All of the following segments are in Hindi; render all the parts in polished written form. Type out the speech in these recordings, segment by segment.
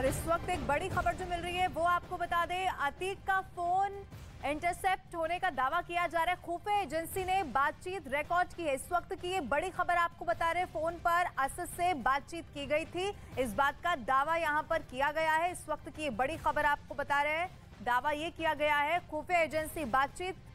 और इस वक्त एक बड़ी खबर जो मिल रही है वो आपको बता दें, अतीक का फोन इंटरसेप्ट होने का दावा किया जा रहा है। खुफिया एजेंसी ने बातचीत रिकॉर्ड की है। इस वक्त की ये बड़ी खबर आपको बता रहे, फोन पर असद से बातचीत की गई थी, इस बात का दावा यहां पर किया गया है। इस वक्त की ये बड़ी खबर आपको बता रहे हैं, दावा ये किया गया है खुफिया एजेंसी बातचीत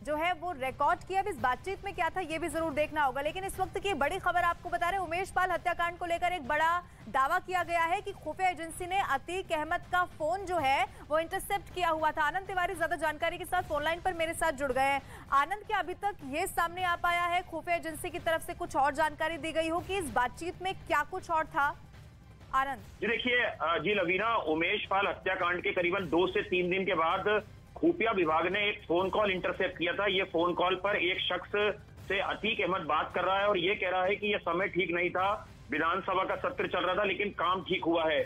जो है वो रिकॉर्ड किया। अब इस बातचीत में क्या था ये भी जरूर देखना होगा, लेकिन इस वक्त की बड़ी खबर आपको बता रहे, उमेश पाल हत्याकांड को लेकर एक बड़ा दावा किया गया है कि खुफिया एजेंसी ने अतीक अहमद का फोन जो है वो इंटरसेप्ट किया हुआ था। आनंद तिवारी ज्यादा जानकारी के साथ फोन लाइन पर मेरे साथ जुड़ गए हैं। आनंद, क्या अभी तक ये सामने आ पाया है खुफिया एजेंसी की तरफ से कुछ और जानकारी दी गई हो कि इस बातचीत में क्या कुछ और था? आनंद जी देखिए, जी लवीना, उमेश पाल हत्याकांड के करीबन 2 से 3 दिन के बाद खुफिया विभाग ने एक फोन कॉल इंटरसेप्ट किया था। ये फोन कॉल पर एक शख्स से अतीक अहमद बात कर रहा है और ये कह रहा है कि यह समय ठीक नहीं था, विधानसभा का सत्र चल रहा था, लेकिन काम ठीक हुआ है।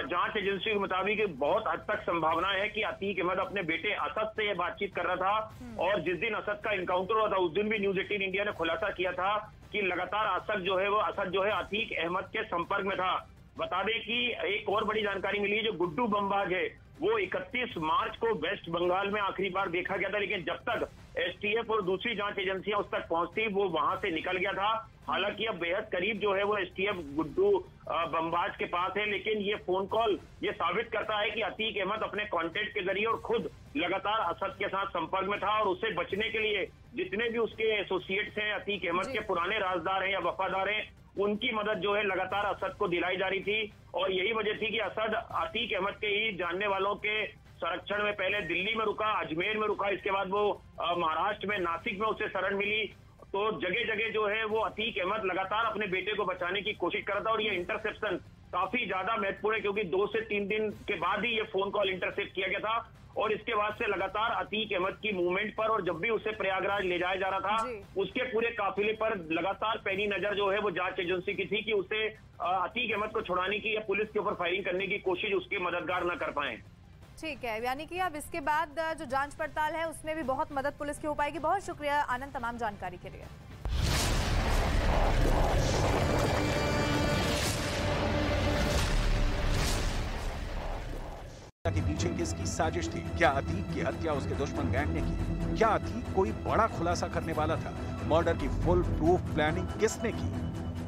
जांच एजेंसी के मुताबिक बहुत हद तक संभावना है कि अतीक अहमद अपने बेटे असद से यह बातचीत कर रहा था और जिस दिन असद का इनकाउंटर हुआ था उस दिन भी न्यूज 18 इंडिया ने खुलासा किया था कि लगातार असद जो है अतीक अहमद के संपर्क में था। बता दें कि एक और बड़ी जानकारी मिली है, जो गुड्डू बमबाज है वो 31 मार्च को वेस्ट बंगाल में आखिरी बार देखा गया था, लेकिन जब तक एसटीएफ और दूसरी जांच एजेंसियां उस तक पहुंचती वो वहां से निकल गया था। हालांकि अब बेहद करीब जो है वो एसटीएफ गुड्डू बमबाज के पास है, लेकिन ये फोन कॉल ये साबित करता है कि अतीक अहमद अपने कॉन्टेक्ट के जरिए और खुद लगातार असद के साथ संपर्क में था और उससे बचने के लिए जितने भी उसके एसोसिएट्स हैं, अतीक अहमद के पुराने राजदार हैं या वफादार हैं, उनकी मदद जो है लगातार असद को दिलाई जा रही थी। और यही वजह थी कि असद अतीक अहमद के ही जानने वालों के संरक्षण में पहले दिल्ली में रुका, अजमेर में रुका, इसके बाद वो महाराष्ट्र में नासिक में उसे शरण मिली। तो जगह जगह जो है वो अतीक अहमद लगातार अपने बेटे को बचाने की कोशिश कर रहा था और ये इंटरसेप्शन काफी ज्यादा महत्वपूर्ण है क्योंकि 2 से 3 दिन के बाद ही ये फोन कॉल इंटरसेप्ट किया गया था और इसके बाद से लगातार अतीक अहमद की मूवमेंट पर और जब भी उसे प्रयागराज ले जाया जा रहा था उसके पूरे काफिले पर लगातार पैनी नजर जो है वो जांच एजेंसी की थी कि उसे अतीक अहमद को छुड़ाने की या पुलिस के ऊपर फायरिंग करने की कोशिश उसके मददगार न कर पाए। ठीक है, यानी कि अब इसके बाद जो जांच पड़ताल है उसमें भी बहुत मदद पुलिस की हो पाएगी। बहुत शुक्रिया आनंद तमाम जानकारी के लिए। के पीछे किसकी साजिश थी? क्या अतीक की हत्या उसके दुश्मन गैंग ने की? क्या अतीक कोई बड़ा खुलासा करने वाला था? मर्डर की फुल प्रूफ प्लानिंग किसने की?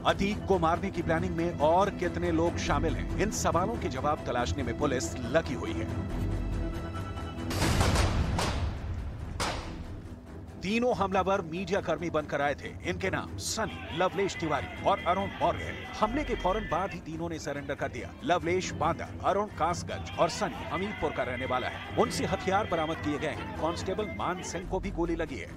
अतीक को मारने की प्लानिंग में और कितने लोग शामिल हैं? इन सवालों के जवाब तलाशने में पुलिस लगी हुई है। तीनों हमलावर मीडिया कर्मी बनकर आए थे। इनके नाम सनी, लवलेश तिवारी और अरुण मौर्य है। हमले के फौरन बाद ही तीनों ने सरेंडर कर दिया। लवलेश बांदा, अरुण कासगंज और सनी हमीरपुर का रहने वाला है। उनसे हथियार बरामद किए गए हैं। कांस्टेबल मान सिंह को भी गोली लगी है।